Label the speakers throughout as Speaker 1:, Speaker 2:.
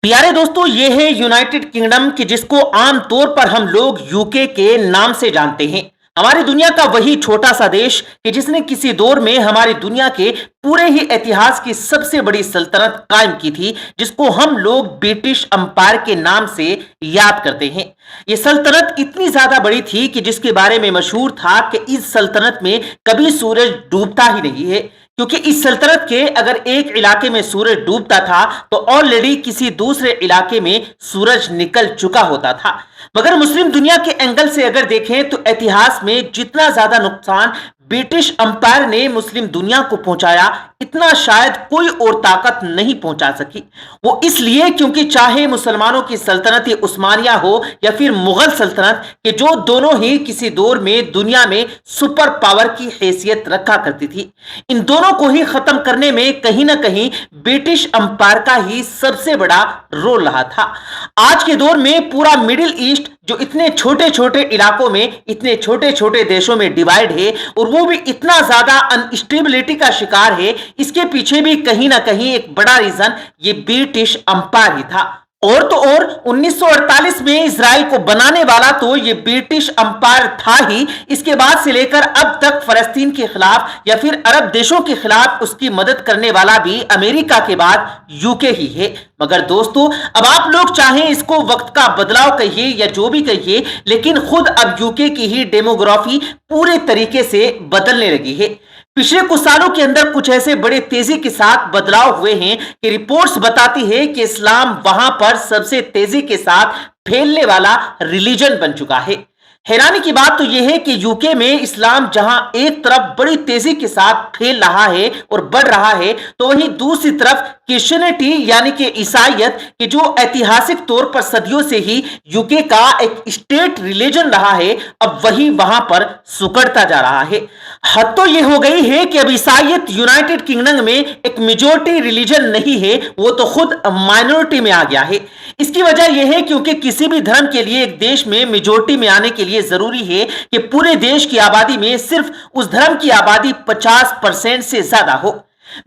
Speaker 1: प्यारे दोस्तों, ये है यूनाइटेड किंगडम कि जिसको आम तौर पर हम लोग यूके के नाम से जानते हैं। हमारी दुनिया का वही छोटा सा देश कि जिसने किसी दौर में हमारी दुनिया के पूरे ही इतिहास की सबसे बड़ी सल्तनत कायम की थी, जिसको हम लोग ब्रिटिश अंपायर के नाम से याद करते हैं। ये सल्तनत इतनी ज्यादा बड़ी थी कि जिसके बारे में मशहूर था कि इस सल्तनत में कभी सूरज डूबता ही नहीं है, क्योंकि इस सल्तनत के अगर एक इलाके में सूरज डूबता था तो ऑलरेडी किसी दूसरे इलाके में सूरज निकल चुका होता था। मगर मुस्लिम दुनिया के एंगल से अगर देखें तो इतिहास में जितना ज्यादा नुकसान ब्रिटिश अंपायर ने मुस्लिम दुनिया को पहुंचाया, इतना शायद कोई और ताकत नहीं पहुंचा सकी। वो इसलिए क्योंकि चाहे मुसलमानों की सल्तनत उस्मानिया हो या फिर मुगल सल्तनत के, जो दोनों ही किसी दौर में दुनिया में सुपर पावर की हैसियत रखा करती थी, इन दोनों को ही खत्म करने में कहीं ना कहीं ब्रिटिश अंपायर का ही सबसे बड़ा रोल रहा था। आज के दौर में पूरा मिडिल ईस्ट जो इतने छोटे छोटे इलाकों में, इतने छोटे छोटे देशों में डिवाइड है और वो भी इतना ज्यादा अनस्टेबिलिटी का शिकार है, इसके पीछे भी कहीं ना कहीं एक बड़ा रीजन ये ब्रिटिश अंपायर ही था। और तो और 1948 में इजराइल को बनाने वाला तो ये ब्रिटिश अंपायर था ही, इसके बाद से लेकर अब तक फलस्तीन के खिलाफ या फिर अरब देशों के खिलाफ उसकी मदद करने वाला भी अमेरिका के बाद यूके ही है। मगर दोस्तों, अब आप लोग चाहें इसको वक्त का बदलाव कहिए या जो भी कहिए, लेकिन खुद अब यूके की ही डेमोग्राफी पूरे तरीके से बदलने लगी है। पिछले कुछ सालों के अंदर कुछ ऐसे बड़े तेजी के साथ बदलाव हुए हैं कि रिपोर्ट्स बताती है कि इस्लाम वहां पर सबसे तेजी के साथ फैलने वाला रिलीजन बन चुका है। हैरानी की बात तो यह है कि यूके में इस्लाम जहां एक तरफ बड़ी तेजी के साथ फैल रहा है और बढ़ रहा है, तो वहीं दूसरी तरफ क्रिश्चियनिटी यानी कि ईसाईयत कि जो ऐतिहासिक तौर पर सदियों से ही यूके का एक स्टेट रिलीजन रहा है, अब वही वहां पर सुकड़ता जा रहा है। हद तो यह हो गई है कि अब ईसाईयत यूनाइटेड किंगडम में एक मेजोरिटी रिलीजन नहीं है, वो तो खुद माइनॉरिटी में आ गया है। इसकी वजह यह है क्योंकि किसी भी धर्म के लिए एक देश में मेजोरिटी में आने के लिए जरूरी है कि पूरे देश की आबादी में सिर्फ उस धर्म की आबादी 50% से ज्यादा हो।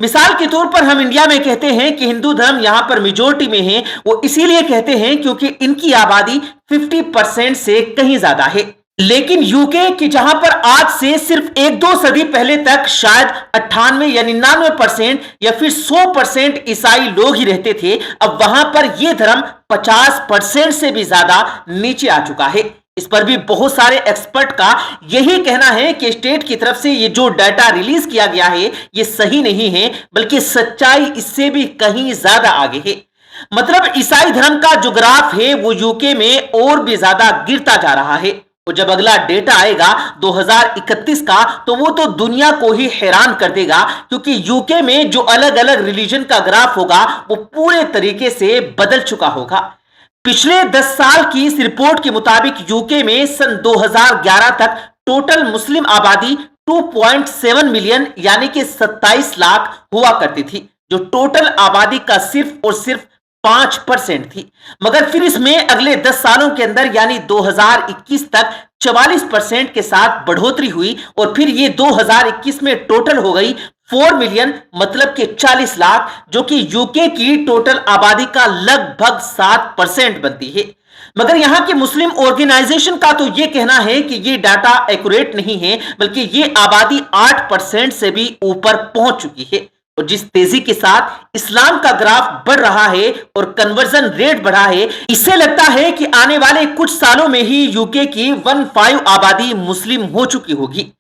Speaker 1: मिसाल के तौर पर हम इंडिया में कहते हैं कि हिंदू धर्म यहां पर मेजोरिटी में है, वो इसीलिए कहते हैं क्योंकि इनकी आबादी 50% से कहीं ज्यादा है। लेकिन यूके की जहां पर आज से सिर्फ एक दो सदी पहले तक शायद 98 या 99% या फिर 100% ईसाई लोग ही रहते थे, अब वहां पर यह धर्म 50% से भी ज्यादा नीचे आ चुका है। इस पर भी बहुत सारे एक्सपर्ट का यही कहना है कि स्टेट की तरफ से ये जो डाटा रिलीज किया गया है ये सही नहीं है, बल्कि सच्चाई इससे भी कहीं ज्यादा आगे है। मतलब ईसाई धर्म का जो ग्राफ है वो यूके में और भी ज्यादा गिरता जा रहा है। और जब अगला डेटा आएगा 2031 का, तो वो तो दुनिया को ही हैरान कर देगा, क्योंकि यूके में जो अलग अलग रिलीजन का ग्राफ होगा वो पूरे तरीके से बदल चुका होगा। पिछले 10 साल की इस रिपोर्ट के मुताबिक यूके में सन 2011 तक टोटल मुस्लिम आबादी 2.7 मिलियन यानी कि 27 लाख हुआ करती थी, जो टोटल आबादी का सिर्फ और सिर्फ 5% थी। मगर फिर इसमें अगले 10 सालों के अंदर यानी 2021 तक 44% के साथ बढ़ोतरी हुई और फिर ये 2021 में टोटल हो गई 4 मिलियन, मतलब कि 40 लाख, जो कि यूके की टोटल आबादी का लगभग 7% बनती है। मगर यहां के मुस्लिम ऑर्गेनाइजेशन का तो यह कहना है कि यह डाटा एक्यूरेट नहीं है, बल्कि यह आबादी 8% से भी ऊपर पहुंच चुकी है। और जिस तेजी के साथ इस्लाम का ग्राफ बढ़ रहा है और कन्वर्जन रेट बढ़ा है, इससे लगता है कि आने वाले कुछ सालों में ही यूके की 1/5 आबादी मुस्लिम हो चुकी होगी।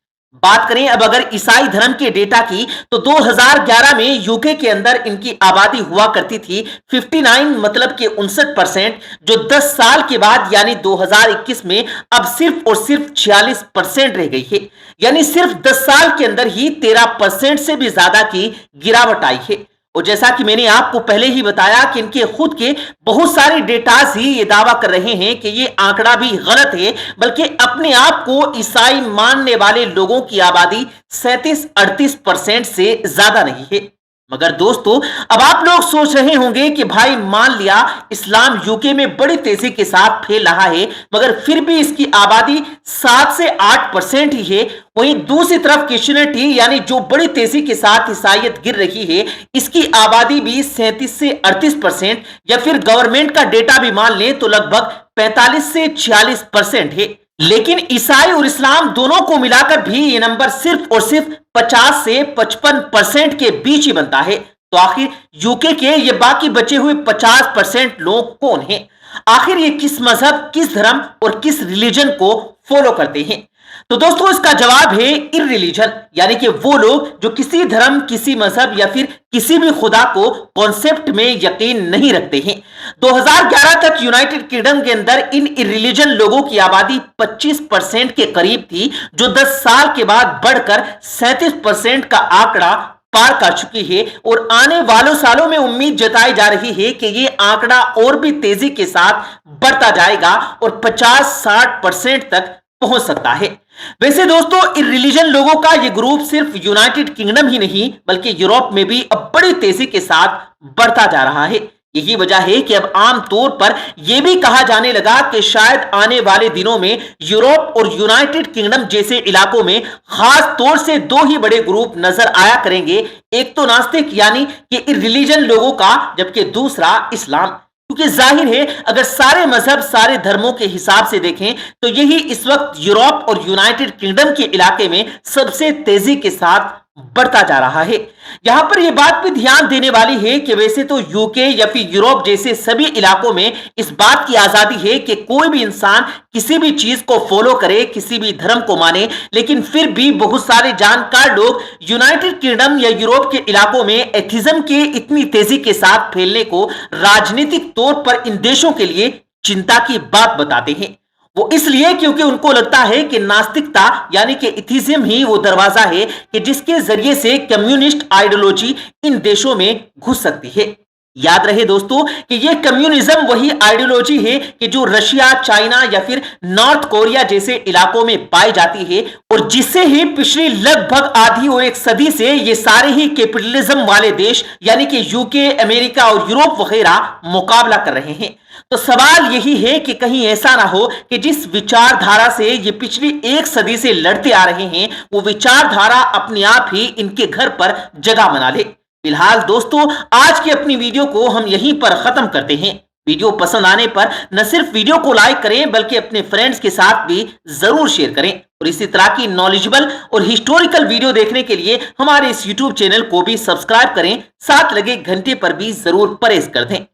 Speaker 1: बात करें अब अगर ईसाई धर्म के डेटा की, तो 2011 में यूके के अंदर इनकी आबादी हुआ करती थी 59, मतलब कि 59%, जो 10 साल के बाद यानी 2021 में अब सिर्फ और सिर्फ 46% रह गई है। यानी सिर्फ 10 साल के अंदर ही 13% से भी ज्यादा की गिरावट आई है। और जैसा कि मैंने आपको पहले ही बताया कि इनके खुद के बहुत सारे डेटास ही ये दावा कर रहे हैं कि ये आंकड़ा भी गलत है, बल्कि अपने आप को ईसाई मानने वाले लोगों की आबादी 37-38% से ज्यादा नहीं है। मगर दोस्तों, अब आप लोग सोच रहे होंगे कि भाई मान लिया इस्लाम यूके में बड़ी तेजी के साथ फैल रहा है, मगर फिर भी इसकी आबादी 7 से 8% ही है। वहीं दूसरी तरफ क्रिश्चियनिटी यानी जो बड़ी तेजी के साथ ईसाईयत गिर रही है, इसकी आबादी भी 37 से 38% या फिर गवर्नमेंट का डेटा भी मान लें तो लगभग 45 से 46% है। लेकिन ईसाई और इस्लाम दोनों को मिलाकर भी ये नंबर सिर्फ और सिर्फ 50 से 55% के बीच ही बनता है। तो आखिर यूके के ये बाकी बचे हुए 50% लोग कौन हैं? आखिर ये किस मजहब, किस धर्म और किस रिलीजन को फॉलो करते हैं? तो दोस्तों, इसका जवाब है इररिलीजन, यानी कि वो लोग जो किसी धर्म, किसी मजहब या फिर किसी भी खुदा को कॉन्सेप्ट में यकीन नहीं रखते हैं। 2011 तक यूनाइटेड किंगडम के अंदर इन इररिलीजन लोगों की आबादी 25% के करीब थी, जो 10 साल के बाद बढ़कर 37% का आंकड़ा पार कर चुकी है। और आने वालों सालों में उम्मीद जताई जा रही है कि ये आंकड़ा और भी तेजी के साथ बढ़ता जाएगा और 50-60% तक पहुंच सकता है। वैसे दोस्तों, इररिलीजन लोगों का ये ग्रुप सिर्फ यूनाइटेड किंगडम ही नहीं बल्कि यूरोप में भी अब बड़ी तेजी के साथ बढ़ता जा रहा है। यही वजह है कि अब आम तौर पर यह भी कहा जाने लगा कि शायद आने वाले दिनों में यूरोप और यूनाइटेड किंगडम जैसे इलाकों में खास तौर से दो ही बड़े ग्रुप नजर आया करेंगे। एक तो नास्तिक यानी कि इररिलीजन लोगों का, जबकि दूसरा इस्लाम। क्योंकि जाहिर है अगर सारे मजहब, सारे धर्मों के हिसाब से देखें तो यही इस वक्त यूरोप और यूनाइटेड किंगडम के इलाके में सबसे तेजी के साथ बढ़ता जा रहा है। यहां पर यह बात भी ध्यान देने वाली है कि वैसे तो यूके या फिर यूरोप जैसे सभी इलाकों में इस बात की आजादी है कि कोई भी इंसान किसी भी चीज को फॉलो करे, किसी भी धर्म को माने, लेकिन फिर भी बहुत सारे जानकार लोग यूनाइटेड किंगडम या यूरोप के इलाकों में एथिज्म के इतनी तेजी के साथ फैलने को राजनीतिक तौर पर इन देशों के लिए चिंता की बात बताते हैं। वो इसलिए क्योंकि उनको लगता है कि नास्तिकता यानी कि एथिज्म ही वो दरवाजा है कि जिसके जरिए से कम्युनिस्ट आइडियोलॉजी इन देशों में घुस सकती है। याद रहे दोस्तों कि ये कम्युनिज्म वही आइडियोलॉजी है कि जो रशिया, चाइना या फिर नॉर्थ कोरिया जैसे इलाकों में पाई जाती है और जिससे ही पिछली लगभग आधी और एक सदी से ये सारे ही कैपिटलिज्म वाले देश यानी कि यूके, अमेरिका और यूरोप वगैरह मुकाबला कर रहे हैं। तो सवाल यही है कि कहीं ऐसा ना हो कि जिस विचारधारा से ये पिछली एक सदी से लड़ते आ रहे हैं वो विचारधारा अपने आप ही इनके घर पर जगह बना ले। फिलहाल दोस्तों, आज की अपनी वीडियो को हम यहीं पर खत्म करते हैं। वीडियो पसंद आने पर न सिर्फ वीडियो को लाइक करें बल्कि अपने फ्रेंड्स के साथ भी जरूर शेयर करें और इसी तरह की नॉलेजेबल और हिस्टोरिकल वीडियो देखने के लिए हमारे इस यूट्यूब चैनल को भी सब्सक्राइब करें, साथ लगे घंटे पर भी जरूर प्रेस कर दें।